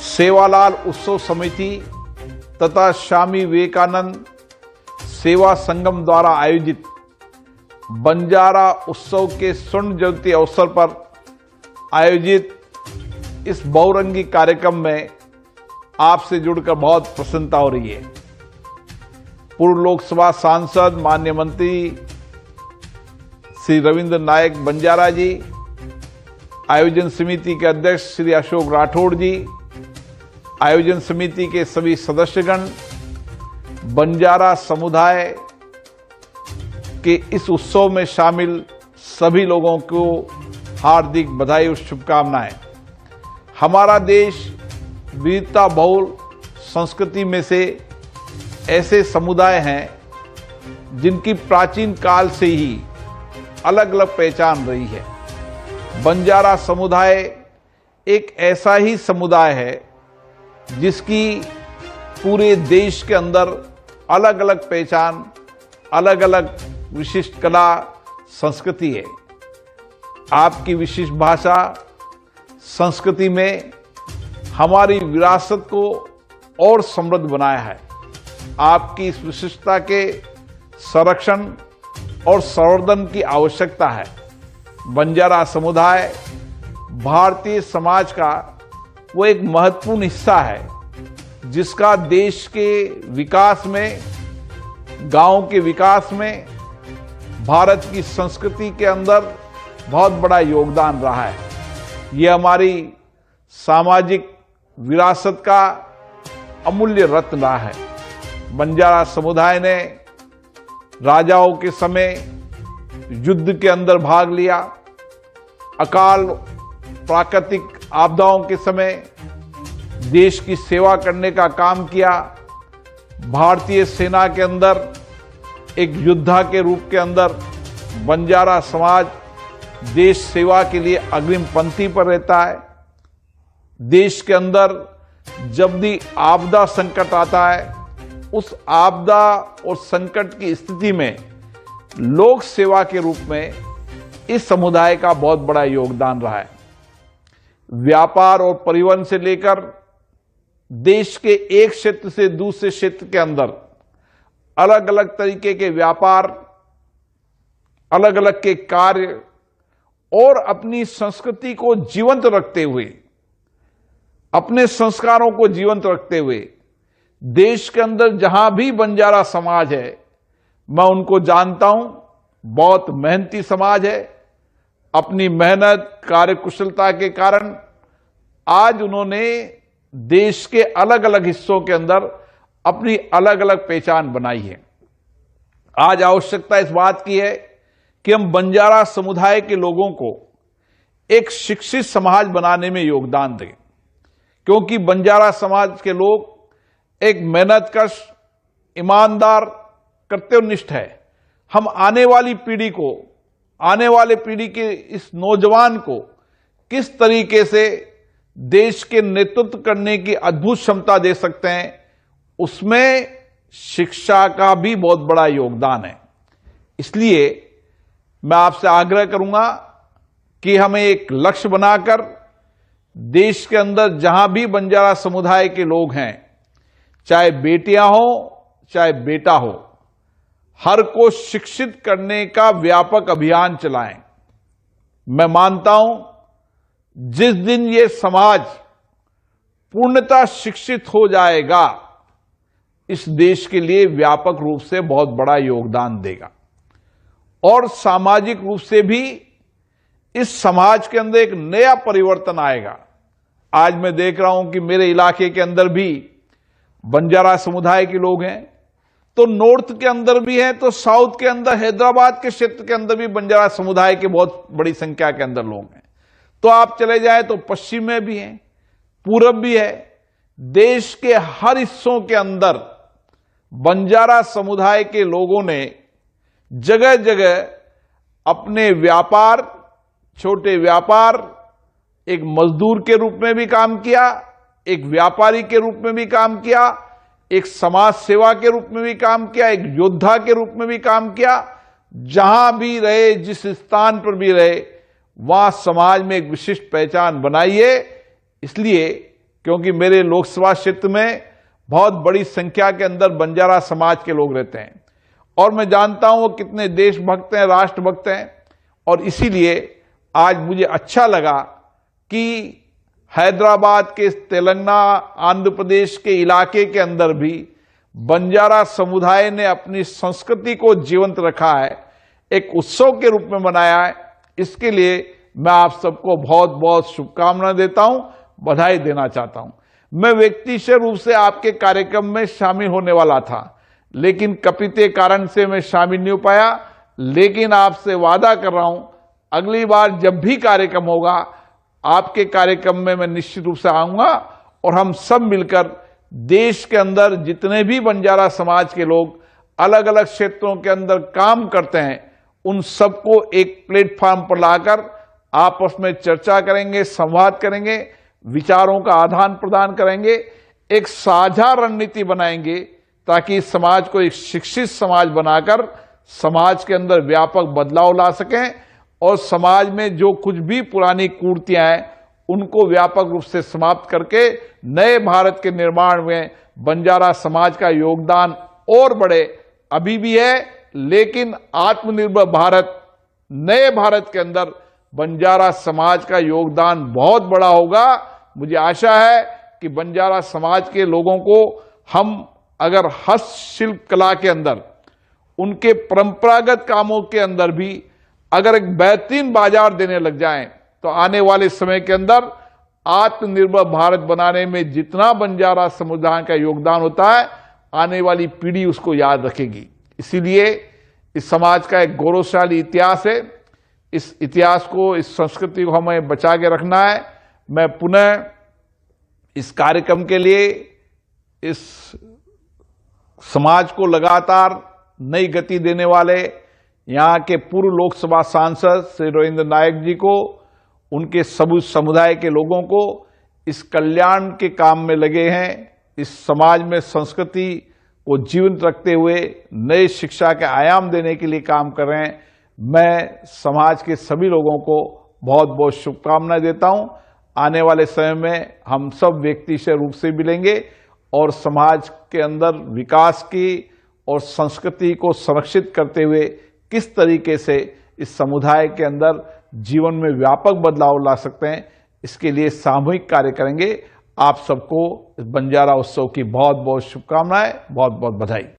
सेवालाल उत्सव समिति तथा स्वामी विवेकानंद सेवा संगम द्वारा आयोजित बंजारा उत्सव के स्वर्ण जयंती अवसर पर आयोजित इस बहुरंगी कार्यक्रम में आपसे जुड़कर बहुत प्रसन्नता हो रही है। पूर्व लोकसभा सांसद माननीय मंत्री श्री रविंद्र नायक बंजारा जी, आयोजन समिति के अध्यक्ष श्री अशोक राठौड़ जी, आयोजन समिति के सभी सदस्यगण, बंजारा समुदाय के इस उत्सव में शामिल सभी लोगों को हार्दिक बधाई और शुभकामनाएं। हमारा देश विविधता बहुल संस्कृति में से ऐसे समुदाय हैं जिनकी प्राचीन काल से ही अलग अलग पहचान रही है। बंजारा समुदाय एक ऐसा ही समुदाय है जिसकी पूरे देश के अंदर अलग अलग पहचान, अलग अलग विशिष्ट कला संस्कृति है। आपकी विशिष्ट भाषा संस्कृति में हमारी विरासत को और समृद्ध बनाया है। आपकी इस विशिष्टता के संरक्षण और संवर्धन की आवश्यकता है। बंजारा समुदाय भारतीय समाज का वो एक महत्वपूर्ण हिस्सा है जिसका देश के विकास में, गांव के विकास में, भारत की संस्कृति के अंदर बहुत बड़ा योगदान रहा है। ये हमारी सामाजिक विरासत का अमूल्य रत्न रहा है। बंजारा समुदाय ने राजाओं के समय युद्ध के अंदर भाग लिया, अकाल प्राकृतिक आपदाओं के समय देश की सेवा करने का काम किया। भारतीय सेना के अंदर एक योद्धा के रूप के अंदर बंजारा समाज देश सेवा के लिए अग्रिम पंक्ति पर रहता है। देश के अंदर जब भी आपदा संकट आता है, उस आपदा और संकट की स्थिति में लोक सेवा के रूप में इस समुदाय का बहुत बड़ा योगदान रहा है। व्यापार और परिवहन से लेकर देश के एक क्षेत्र से दूसरे क्षेत्र के अंदर अलग अलग तरीके के व्यापार, अलग अलग के कार्य और अपनी संस्कृति को जीवंत रखते हुए, अपने संस्कारों को जीवंत रखते हुए देश के अंदर जहां भी बंजारा समाज है, मैं उनको जानता हूं, बहुत मेहनती समाज है। अपनी मेहनत, कार्यकुशलता के कारण आज उन्होंने देश के अलग अलग हिस्सों के अंदर अपनी अलग अलग पहचान बनाई है। आज आवश्यकता इस बात की है कि हम बंजारा समुदाय के लोगों को एक शिक्षित समाज बनाने में योगदान दें, क्योंकि बंजारा समाज के लोग एक मेहनतकश, ईमानदार, कर्तव्यनिष्ठ है। हम आने वाली पीढ़ी को, आने वाले पीढ़ी के इस नौजवान को किस तरीके से देश के नेतृत्व करने की अद्भुत क्षमता दे सकते हैं, उसमें शिक्षा का भी बहुत बड़ा योगदान है। इसलिए मैं आपसे आग्रह करूंगा कि हमें एक लक्ष्य बनाकर देश के अंदर जहां भी बंजारा समुदाय के लोग हैं, चाहे बेटियां हो चाहे बेटा हो, हर को शिक्षित करने का व्यापक अभियान चलाएं। मैं मानता हूं जिस दिन ये समाज पूर्णतः शिक्षित हो जाएगा, इस देश के लिए व्यापक रूप से बहुत बड़ा योगदान देगा और सामाजिक रूप से भी इस समाज के अंदर एक नया परिवर्तन आएगा। आज मैं देख रहा हूं कि मेरे इलाके के अंदर भी बंजारा समुदाय के लोग हैं, तो नॉर्थ के अंदर भी हैं, तो साउथ के अंदर, हैदराबाद के क्षेत्र के अंदर भी बंजारा समुदाय के बहुत बड़ी संख्या के अंदर लोग हैं। तो आप चले जाए तो पश्चिम में भी हैं, पूरब भी है। देश के हर हिस्सों के अंदर बंजारा समुदाय के लोगों ने जगह जगह अपने व्यापार, छोटे व्यापार, एक मजदूर के रूप में भी काम किया, एक व्यापारी के रूप में भी काम किया, एक समाज सेवा के रूप में भी काम किया, एक योद्धा के रूप में भी काम किया। जहां भी रहे, जिस स्थान पर भी रहे, वहां समाज में एक विशिष्ट पहचान बनाइए। इसलिए क्योंकि मेरे लोकसभा क्षेत्र में बहुत बड़ी संख्या के अंदर बंजारा समाज के लोग रहते हैं और मैं जानता हूं वो कितने देशभक्त हैं, राष्ट्रभक्त हैं। और इसीलिए आज मुझे अच्छा लगा कि हैदराबाद के, तेलंगाना, आंध्र प्रदेश के इलाके के अंदर भी बंजारा समुदाय ने अपनी संस्कृति को जीवंत रखा है, एक उत्सव के रूप में मनाया है। इसके लिए मैं आप सबको बहुत बहुत शुभकामनाएं देता हूं, बधाई देना चाहता हूं। मैं व्यक्तिगत रूप से आपके कार्यक्रम में शामिल होने वाला था, लेकिन कपिते कारण से मैं शामिल नहीं हो पाया। लेकिन आपसे वादा कर रहा हूं, अगली बार जब भी कार्यक्रम होगा, आपके कार्यक्रम में मैं निश्चित रूप से आऊंगा और हम सब मिलकर देश के अंदर जितने भी बंजारा समाज के लोग अलग अलग क्षेत्रों के अंदर काम करते हैं, उन सबको एक प्लेटफॉर्म पर लाकर आपस में चर्चा करेंगे, संवाद करेंगे, विचारों का आदान प्रदान करेंगे, एक साझा रणनीति बनाएंगे ताकि समाज को एक शिक्षित समाज बनाकर समाज के अंदर व्यापक बदलाव ला सकें और समाज में जो कुछ भी पुरानी कुरीतियां हैं उनको व्यापक रूप से समाप्त करके नए भारत के निर्माण में बंजारा समाज का योगदान और बढ़े। अभी भी है, लेकिन आत्मनिर्भर भारत, नए भारत के अंदर बंजारा समाज का योगदान बहुत बड़ा होगा। मुझे आशा है कि बंजारा समाज के लोगों को हम अगर हस्तशिल्प कला के अंदर, उनके परंपरागत कामों के अंदर भी अगर एक बेहतरीन बाजार देने लग जाएं, तो आने वाले समय के अंदर आत्मनिर्भर भारत बनाने में जितना बंजारा समुदाय का योगदान होता है, आने वाली पीढ़ी उसको याद रखेगी। इसीलिए इस समाज का एक गौरवशाली इतिहास है। इस इतिहास को, इस संस्कृति को हमें बचा के रखना है। मैं पुनः इस कार्यक्रम के लिए इस समाज को लगातार नई गति देने वाले यहाँ के पूर्व लोकसभा सांसद श्री रविंद्र नायक जी को, उनके सब समुदाय के लोगों को इस कल्याण के काम में लगे हैं, इस समाज में संस्कृति को जीवंत रखते हुए नए शिक्षा के आयाम देने के लिए काम कर रहे हैं। मैं समाज के सभी लोगों को बहुत बहुत शुभकामनाएं देता हूं। आने वाले समय में हम सब व्यक्तिगत रूप से मिलेंगे और समाज के अंदर विकास की और संस्कृति को संरक्षित करते हुए किस तरीके से इस समुदाय के अंदर जीवन में व्यापक बदलाव ला सकते हैं, इसके लिए सामूहिक कार्य करेंगे। आप सबको इस बंजारा उत्सव की बहुत बहुत शुभकामनाएं, बहुत बहुत बधाई।